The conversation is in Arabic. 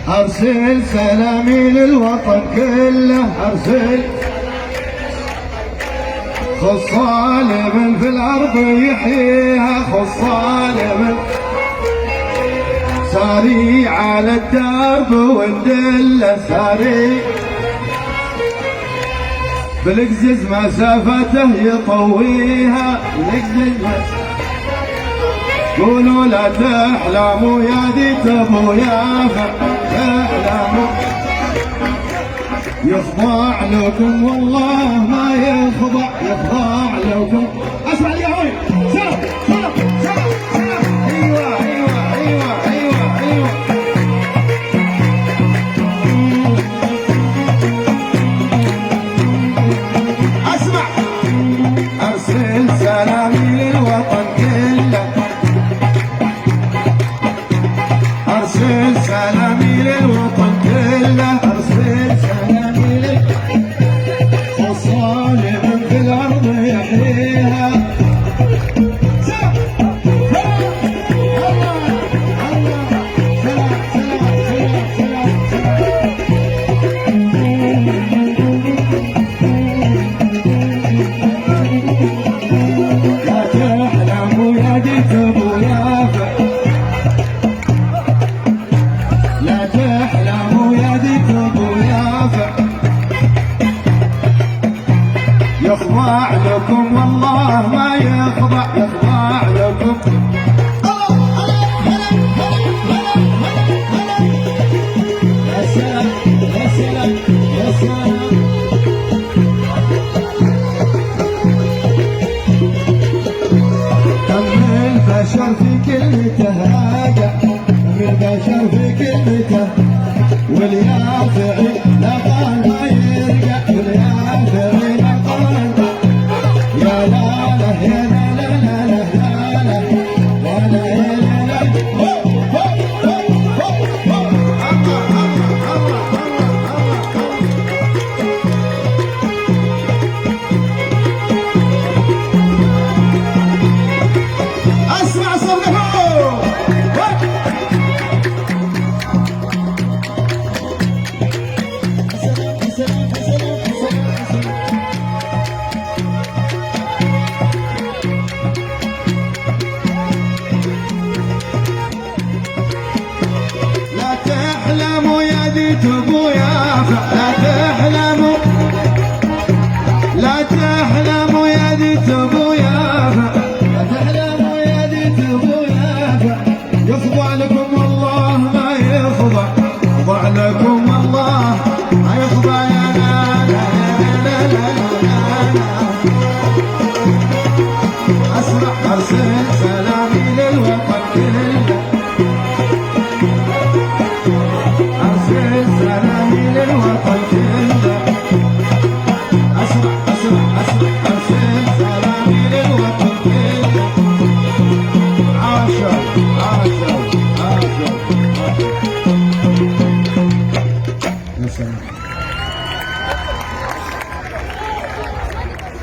أرسل سلامي للوطن كله، أرسل خص ظالم في الأرض يحييها، خص ظالم ساري على الدرب والدلة، ساري بالقزز مسافته يطويها، بالقزز مسافته قولوا لا تحلموا يا دي تبو يا تحلموا، يخضع لكم والله ما يخضع، يخضع لكم. اسمع اليهوي سلام سلام سلام سلام. ايوه ايوه ايوه ايوه ايوه. اسمع ارسل سلامي للوطن كله، ارسل سلامي للوطن كله، ارسل سلامي للظالم في الارض يحييها. لا تحلموا يا دي تبو يا لا تحلموا يا دي تبو يافع، يخضع لكم والله ما يخضع، يخضع لكم. يا سلام يا سلام يا سلام. دم البشر في كلمته هاجع، دم البشر في كلمته، واليافعي لا قال ما يرجع، واليافعي لا قال يا لا لا يا لا لا لا لا لا يا لا يا لا لا. اسمع صوته. لا تحلموا يا دي تبو يافع، لا تحلموا، لا تحلموا يا دي تبو يافع، لا تحلموا يا دي تبو يافع، يخضع لكم